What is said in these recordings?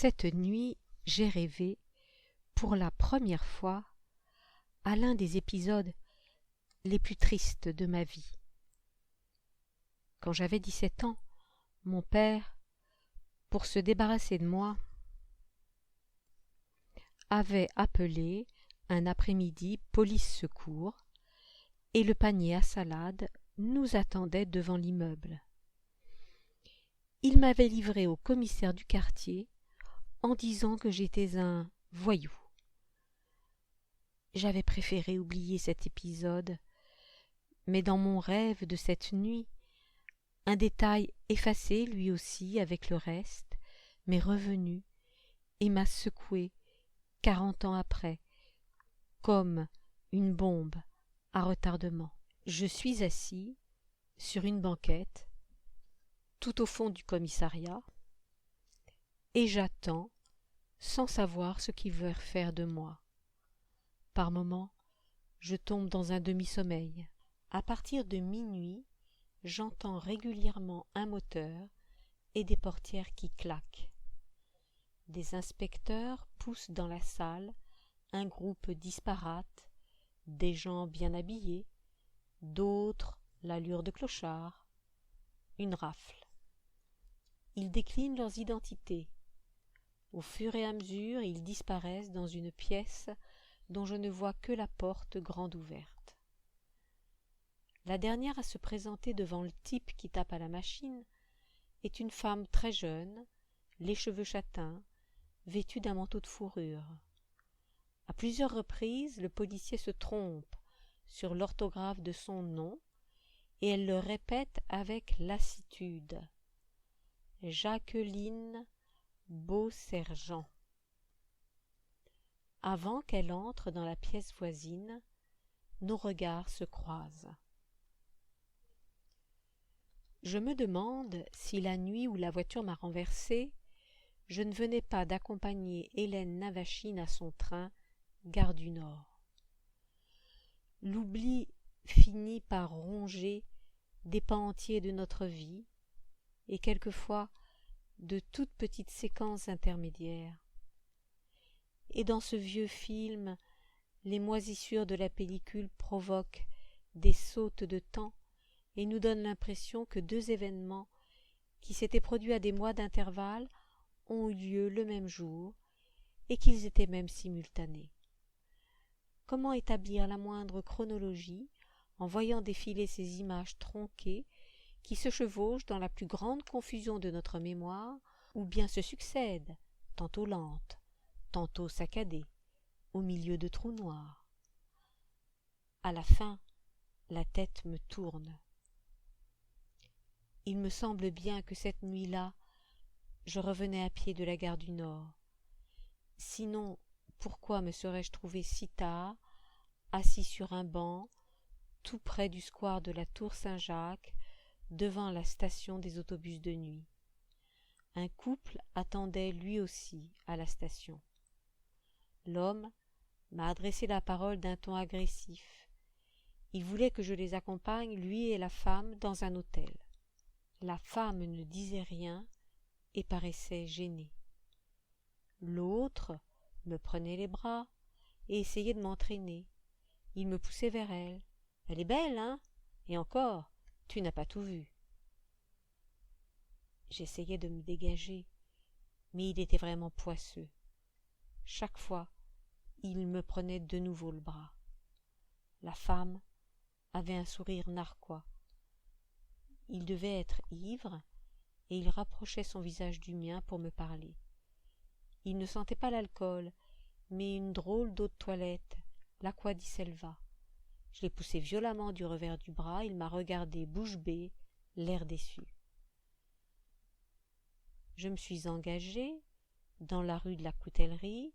Cette nuit, j'ai rêvé, pour la première fois, à l'un des épisodes les plus tristes de ma vie. Quand j'avais 17 ans, mon père, pour se débarrasser de moi, avait appelé un après-midi police secours et le panier à salade nous attendait devant l'immeuble. Il m'avait livré au commissaire du quartier en disant que j'étais un voyou. J'avais préféré oublier cet épisode, mais dans mon rêve de cette nuit, un détail effacé lui aussi avec le reste m'est revenu et m'a secoué 40 ans après, comme une bombe à retardement. Je suis assis sur une banquette, tout au fond du commissariat, et j'attends, sans savoir ce qu'ils veulent faire de moi. Par moments, je tombe dans un demi-sommeil. À partir de minuit, j'entends régulièrement un moteur et des portières qui claquent. Des inspecteurs poussent dans la salle un groupe disparate, des gens bien habillés, d'autres l'allure de clochards, une rafle. Ils déclinent leurs identités. Au fur et à mesure, ils disparaissent dans une pièce dont je ne vois que la porte grande ouverte. La dernière à se présenter devant le type qui tape à la machine est une femme très jeune, les cheveux châtains, vêtue d'un manteau de fourrure. À plusieurs reprises, le policier se trompe sur l'orthographe de son nom et elle le répète avec lassitude. Jacqueline Beausergent. Avant qu'elle entre dans la pièce voisine, nos regards se croisent. Je me demande si la nuit où la voiture m'a renversée, je ne venais pas d'accompagner Hélène Navachine à son train, gare du Nord. L'oubli finit par ronger des pans entiers de notre vie, et quelquefois de toutes petites séquences intermédiaires. Et dans ce vieux film, les moisissures de la pellicule provoquent des sautes de temps et nous donnent l'impression que deux événements qui s'étaient produits à des mois d'intervalle ont eu lieu le même jour et qu'ils étaient même simultanés. Comment établir la moindre chronologie en voyant défiler ces images tronquées qui se chevauchent dans la plus grande confusion de notre mémoire ou bien se succèdent, tantôt lentes, tantôt saccadées, au milieu de trous noirs. À la fin, la tête me tourne. Il me semble bien que cette nuit-là, je revenais à pied de la gare du Nord. Sinon, pourquoi me serais-je trouvé si tard, assis sur un banc, tout près du square de la Tour Saint-Jacques, devant la station des autobus de nuit. Un couple attendait lui aussi à la station. L'homme m'a adressé la parole d'un ton agressif. Il voulait que je les accompagne, lui et la femme, dans un hôtel. La femme ne disait rien et paraissait gênée. L'autre me prenait les bras et essayait de m'entraîner. Il me poussait vers elle. « Elle est belle, hein? Et encore, tu n'as pas tout vu. » J'essayais de me dégager, mais il était vraiment poisseux. Chaque fois, il me prenait de nouveau le bras. La femme avait un sourire narquois. Il devait être ivre, et il rapprochait son visage du mien pour me parler. Il ne sentait pas l'alcool, mais une drôle d'eau de toilette, l'Aqua di Selva. Je l'ai poussé violemment du revers du bras, il m'a regardé bouche bée, l'air déçu. Je me suis engagée dans la rue de la Coutellerie,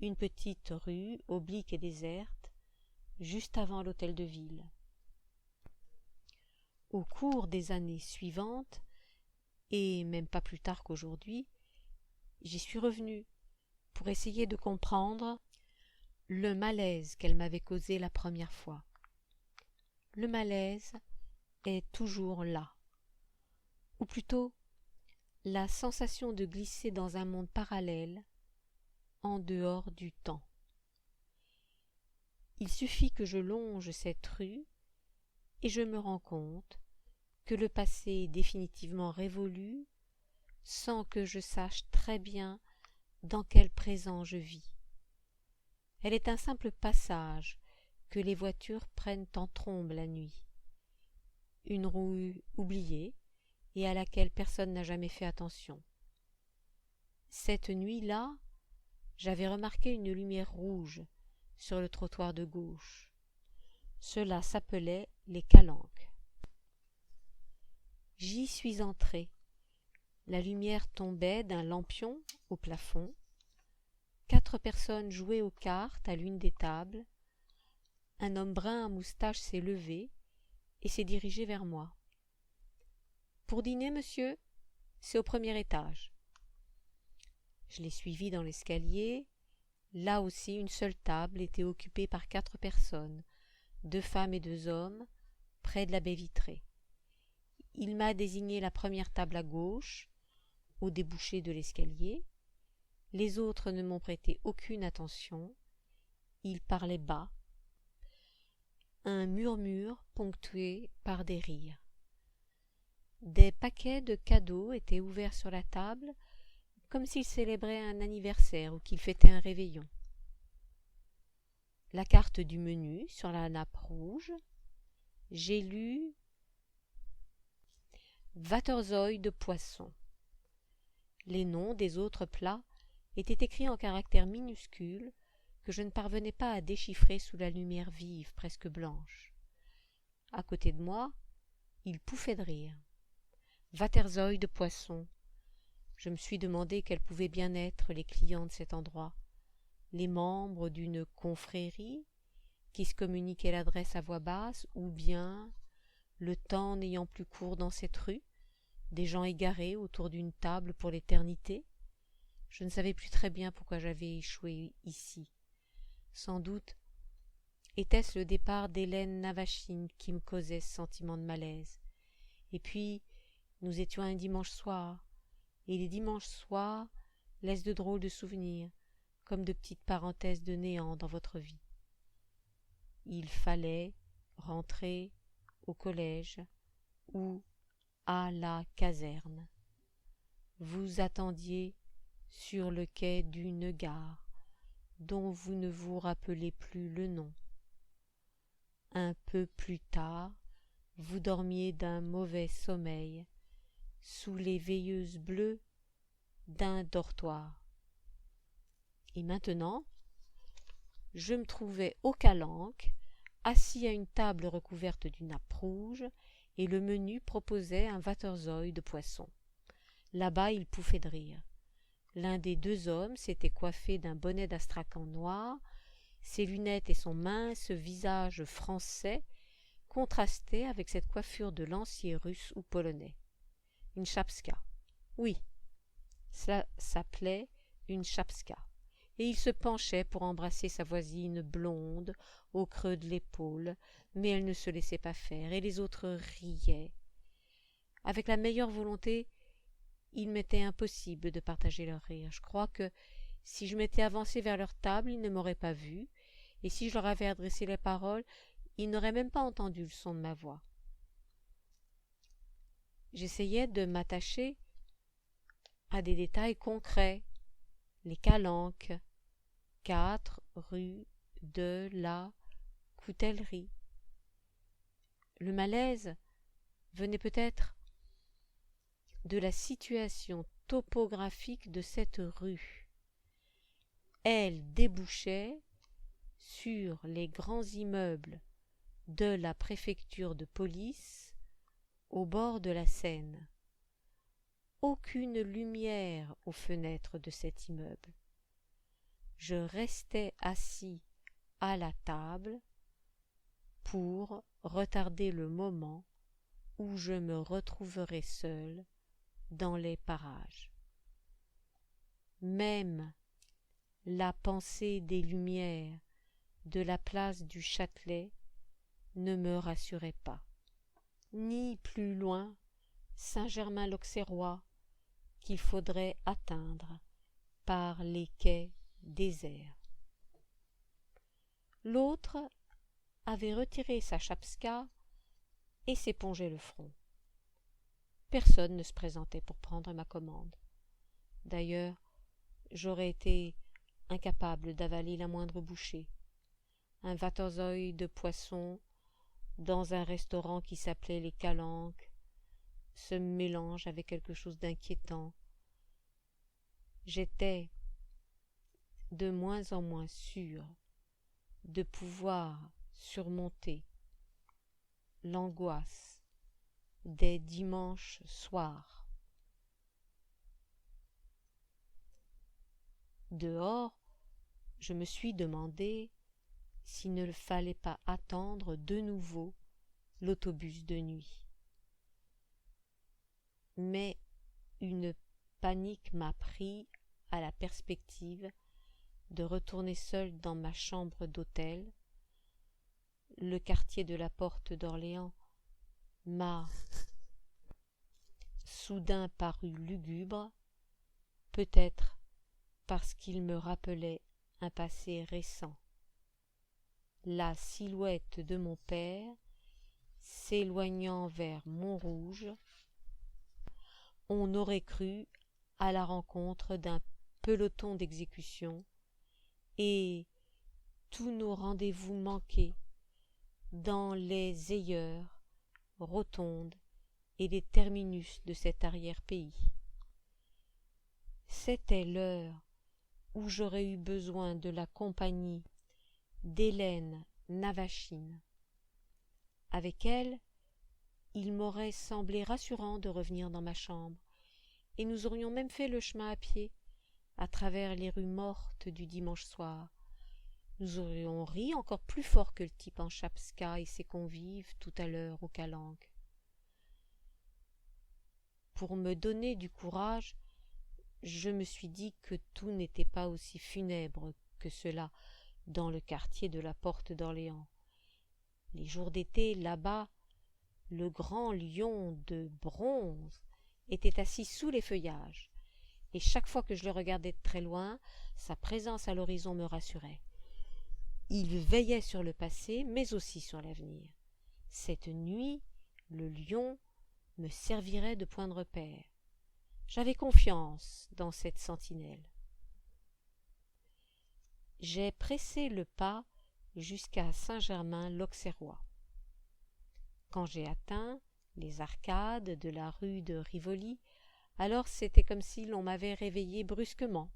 une petite rue oblique et déserte, juste avant l'hôtel de ville. Au cours des années suivantes, et même pas plus tard qu'aujourd'hui, j'y suis revenue pour essayer de comprendre le malaise qu'elle m'avait causé la première fois. Le malaise est toujours là, ou plutôt la sensation de glisser dans un monde parallèle, en dehors du temps. Il suffit que je longe cette rue et je me rends compte que le passé est définitivement révolu sans que je sache très bien dans quel présent je vis. Elle est un simple passage que les voitures prennent en trombe la nuit. Une rue oubliée et à laquelle personne n'a jamais fait attention. Cette nuit-là, j'avais remarqué une lumière rouge sur le trottoir de gauche. Cela s'appelait les Calanques. J'y suis entré. La lumière tombait d'un lampion au plafond. 4 personnes jouaient aux cartes à l'une des tables. Un homme brun à moustache s'est levé et s'est dirigé vers moi. « Pour dîner, monsieur ? C'est au premier étage. » Je l'ai suivi dans l'escalier. Là aussi, une seule table était occupée par 4 personnes, 2 femmes et 2 hommes, près de la baie vitrée. Il m'a désigné la première table à gauche, au débouché de l'escalier. Les autres ne m'ont prêté aucune attention. Ils parlaient bas. Un murmure ponctué par des rires. Des paquets de cadeaux étaient ouverts sur la table, comme s'ils célébraient un anniversaire ou qu'ils fêtaient un réveillon. La carte du menu sur la nappe rouge, j'ai lu Waterzooi de poisson. Les noms des autres plats étaient écrits en caractères minuscules que je ne parvenais pas à déchiffrer sous la lumière vive, presque blanche. À côté de moi, il pouffait de rire. Waterzooi de poisson. Je me suis demandé quels pouvaient bien être les clients de cet endroit. Les membres d'une confrérie qui se communiquaient l'adresse à voix basse, ou bien, le temps n'ayant plus cours dans cette rue, des gens égarés autour d'une table pour l'éternité. Je ne savais plus très bien pourquoi j'avais échoué ici. Sans doute était-ce le départ d'Hélène Navachine qui me causait ce sentiment de malaise. Et puis, nous étions un dimanche soir, et les dimanches soirs laissent de drôles de souvenirs, comme de petites parenthèses de néant dans votre vie. Il fallait rentrer au collège ou à la caserne. Vous attendiez sur le quai d'une gare dont vous ne vous rappelez plus le nom. Un peu plus tard, vous dormiez d'un mauvais sommeil sous les veilleuses bleues d'un dortoir. Et maintenant, je me trouvais aux Calanques, assis à une table recouverte d'une nappe rouge, et le menu proposait un Waterzooi de poisson. Là-bas, il pouffait de rire. L'un des 2 hommes s'était coiffé d'un bonnet d'astrakan noir. Ses lunettes et son mince visage français contrastaient avec cette coiffure de lancier russe ou polonais. Une chapska. Oui, cela s'appelait une chapska. Et il se penchait pour embrasser sa voisine blonde au creux de l'épaule, mais elle ne se laissait pas faire, et les autres riaient. Avec la meilleure volonté, il m'était impossible de partager leur rire. Je crois que si je m'étais avancé vers leur table, ils ne m'auraient pas vu, et si je leur avais adressé les paroles, ils n'auraient même pas entendu le son de ma voix. J'essayais de m'attacher à des détails concrets. Les Calanques, 4 rue de la Coutellerie. Le malaise venait peut-être de la situation topographique de cette rue. Elle débouchait sur les grands immeubles de la préfecture de police au bord de la Seine. Aucune lumière aux fenêtres de cet immeuble. Je restais assis à la table pour retarder le moment où je me retrouverais seul dans les parages. Même la pensée des lumières de la place du Châtelet ne me rassurait pas. Ni plus loin Saint-Germain-l'Auxerrois, qu'il faudrait atteindre par les quais déserts. L'autre avait retiré sa chapska et s'épongeait le front. Personne ne se présentait pour prendre ma commande. D'ailleurs, j'aurais été incapable d'avaler la moindre bouchée. Un vatasoï de poisson dans un restaurant qui s'appelait les Calanques se mélange avec quelque chose d'inquiétant. J'étais de moins en moins sûre de pouvoir surmonter l'angoisse des dimanches soirs. Dehors, je me suis demandé s'il ne fallait pas attendre de nouveau l'autobus de nuit. Mais une panique m'a pris à la perspective de retourner seule dans ma chambre d'hôtel. Le quartier de la Porte d'Orléans m'a soudain paru lugubre, peut-être parce qu'il me rappelait un passé récent. La silhouette de mon père s'éloignant vers Montrouge, on aurait cru à la rencontre d'un peloton d'exécution, et tous nos rendez-vous manqués dans les ailleurs, rotondes et les terminus de cet arrière-pays. C'était l'heure où j'aurais eu besoin de la compagnie d'Hélène Navachine. Avec elle, il m'aurait semblé rassurant de revenir dans ma chambre, et nous aurions même fait le chemin à pied, à travers les rues mortes du dimanche soir. Nous aurions ri encore plus fort que le type en chapska et ses convives tout à l'heure aux Calanques. Pour me donner du courage, je me suis dit que tout n'était pas aussi funèbre que cela dans le quartier de la Porte d'Orléans. Les jours d'été, là-bas, le grand lion de bronze était assis sous les feuillages, et chaque fois que je le regardais de très loin, sa présence à l'horizon me rassurait. Il veillait sur le passé, mais aussi sur l'avenir. Cette nuit, le lion me servirait de point de repère. J'avais confiance dans cette sentinelle. J'ai pressé le pas jusqu'à Saint-Germain-l'Auxerrois. Quand j'ai atteint les arcades de la rue de Rivoli, alors c'était comme si l'on m'avait réveillé brusquement.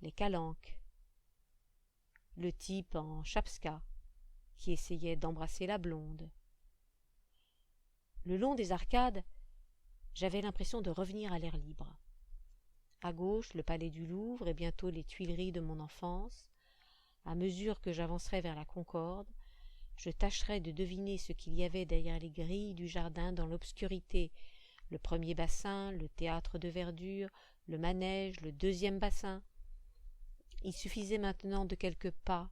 Les Calanques, le type en chapska qui essayait d'embrasser la blonde. Le long des arcades, j'avais l'impression de revenir à l'air libre. À gauche, le palais du Louvre et bientôt les Tuileries de mon enfance. À mesure que j'avancerais vers la Concorde, je tâcherais de deviner ce qu'il y avait derrière les grilles du jardin dans l'obscurité. Le premier bassin, le théâtre de verdure, le manège, le deuxième bassin. Il suffisait maintenant de quelques pas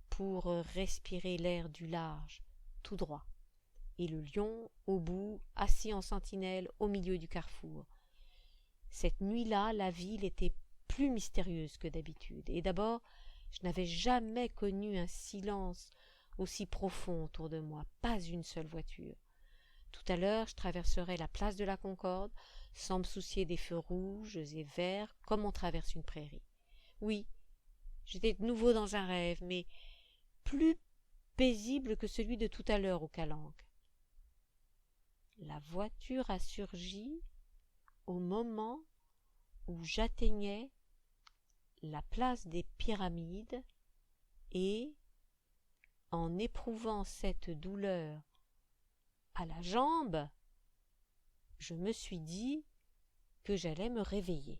pour respirer l'air du large, tout droit, et le lion, au bout, assis en sentinelle au milieu du carrefour. Cette nuit-là, la ville était plus mystérieuse que d'habitude, et d'abord, je n'avais jamais connu un silence aussi profond autour de moi, pas une seule voiture. Tout à l'heure, je traverserais la place de la Concorde, sans me soucier des feux rouges et verts, comme on traverse une prairie. Oui, j'étais de nouveau dans un rêve, mais plus paisible que celui de tout à l'heure aux Calanques. La voiture a surgi au moment où j'atteignais la place des Pyramides et, en éprouvant cette douleur à la jambe, je me suis dit que j'allais me réveiller.